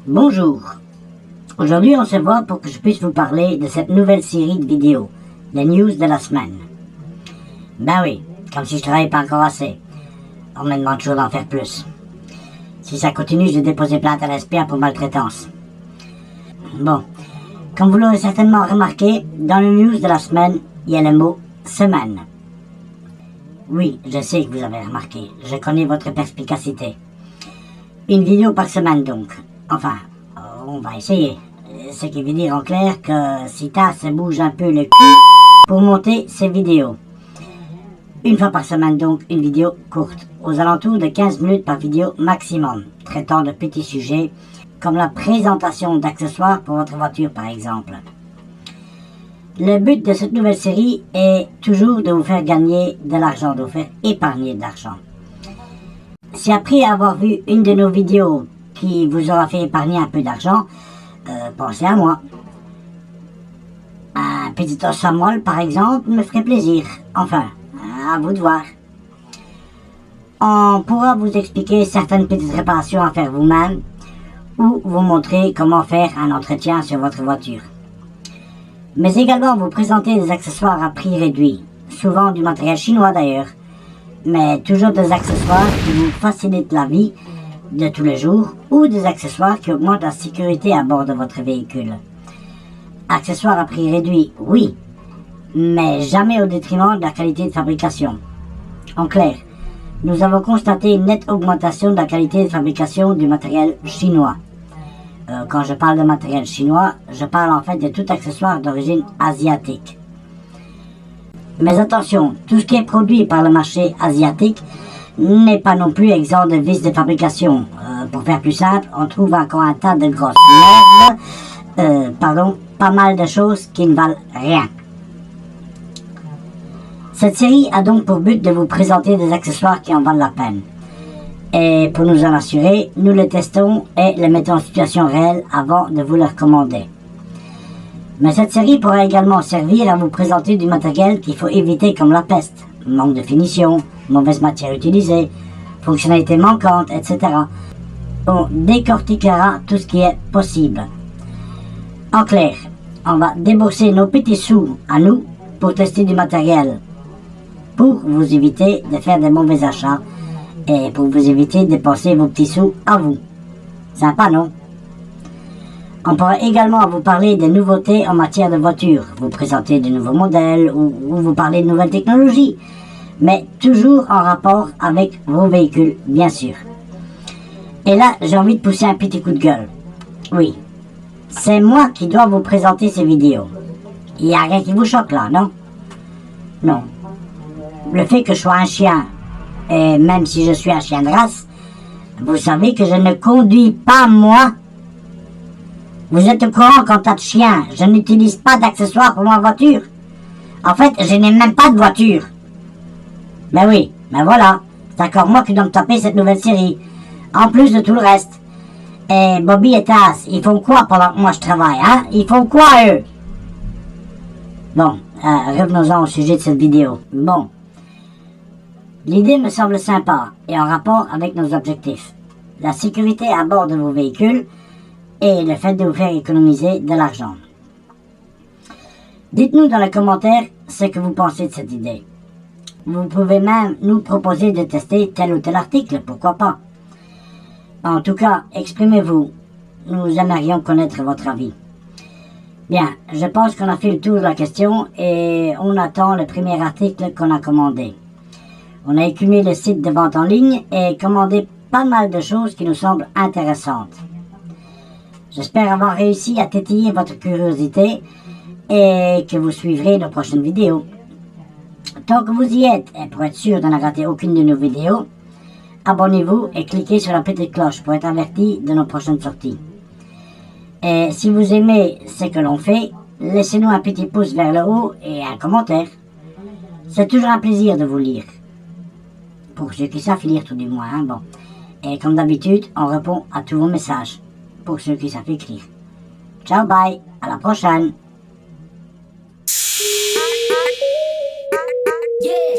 Bonjour. Aujourd'hui, on se voit pour que je puisse vous parler de cette nouvelle série de vidéos, les news de la semaine. Ben oui, comme si je travaillais pas encore assez. On me demande toujours d'en faire plus. Si ça continue, je vais déposer plainte à l'SPA pour maltraitance. Bon, comme vous l'aurez certainement remarqué, dans le news de la semaine, il y a le mot « semaine ». Oui, je sais que vous avez remarqué, je connais votre perspicacité. Une vidéo par semaine donc. Enfin, on va essayer. Ce qui veut dire en clair que Sita se bouge un peu le cul pour monter ses vidéos. Une fois par semaine donc, une vidéo courte, aux alentours de 15 minutes par vidéo maximum, traitant de petits sujets comme la présentation d'accessoires pour votre voiture par exemple. Le but de cette nouvelle série est toujours de vous faire gagner de l'argent, de vous faire épargner de l'argent. Si après avoir vu une de nos vidéos qui vous aura fait épargner un peu d'argent, pensez à moi. Un petit os à moelle, par exemple, me ferait plaisir. Enfin, à vous de voir. On pourra vous expliquer certaines petites réparations à faire vous-même ou vous montrer comment faire un entretien sur votre voiture. Mais également vous présenter des accessoires à prix réduit, souvent du matériel chinois d'ailleurs, mais toujours des accessoires qui vous facilitent la vie de tous les jours ou des accessoires qui augmentent la sécurité à bord de votre véhicule. Accessoires à prix réduit, oui, mais jamais au détriment de la qualité de fabrication. En clair, nous avons constaté une nette augmentation de la qualité de fabrication du matériel chinois. Quand je parle de matériel chinois, je parle en fait de tout accessoire d'origine asiatique. Mais attention, tout ce qui est produit par le marché asiatique n'est pas non plus exempt de vices de fabrication. Pour faire plus simple, on trouve encore un tas de grosses merdes, pas mal de choses qui ne valent rien. Cette série a donc pour but de vous présenter des accessoires qui en valent la peine. Et pour nous en assurer, nous les testons et les mettons en situation réelle avant de vous les recommander. Mais cette série pourra également servir à vous présenter du matériel qu'il faut éviter comme la peste. Manque de finition, mauvaise matière utilisée, fonctionnalités manquantes, etc. On décortiquera tout ce qui est possible. En clair, on va débourser nos petits sous à nous pour tester du matériel, pour vous éviter de faire des mauvais achats et pour vous éviter de dépenser vos petits sous à vous. Sympa, non? On pourra également vous parler des nouveautés en matière de voiture, vous présenter de nouveaux modèles ou vous parler de nouvelles technologies, mais toujours en rapport avec vos véhicules, bien sûr. Et là, j'ai envie de pousser un petit coup de gueule. Oui, c'est moi qui dois vous présenter ces vidéos. Il n'y a rien qui vous choque là, non? Non. Le fait que je sois un chien, et même si je suis un chien de race, vous savez que je ne conduis pas moi. Vous êtes au courant qu'en tas de chien, je n'utilise pas d'accessoires pour ma voiture. En fait, je n'ai même pas de voiture. Ben oui, ben voilà, c'est encore moi qui dois me taper cette nouvelle série, en plus de tout le reste. Et Bobby et Taz, ils font quoi pendant que moi je travaille, hein? Ils font quoi, eux? Bon, revenons-en au sujet de cette vidéo. Bon, l'idée me semble sympa et en rapport avec nos objectifs. La sécurité à bord de vos véhicules et le fait de vous faire économiser de l'argent. Dites-nous dans les commentaires ce que vous pensez de cette idée. Vous pouvez même nous proposer de tester tel ou tel article, pourquoi pas. En tout cas, exprimez-vous. Nous aimerions connaître votre avis. Bien, je pense qu'on a fait le tour de la question et on attend le premier article qu'on a commandé. On a écumé le site de vente en ligne et commandé pas mal de choses qui nous semblent intéressantes. J'espère avoir réussi à tétiller votre curiosité et que vous suivrez nos prochaines vidéos. Tant que vous y êtes, et pour être sûr de ne rater aucune de nos vidéos, abonnez-vous et cliquez sur la petite cloche pour être averti de nos prochaines sorties. Et si vous aimez ce que l'on fait, laissez-nous un petit pouce vers le haut et un commentaire. C'est toujours un plaisir de vous lire. Pour ceux qui savent lire tout du moins, hein, bon. Et comme d'habitude, on répond à tous vos messages. Pour ceux qui savent écrire. Ciao, bye, à la prochaine. Yeah.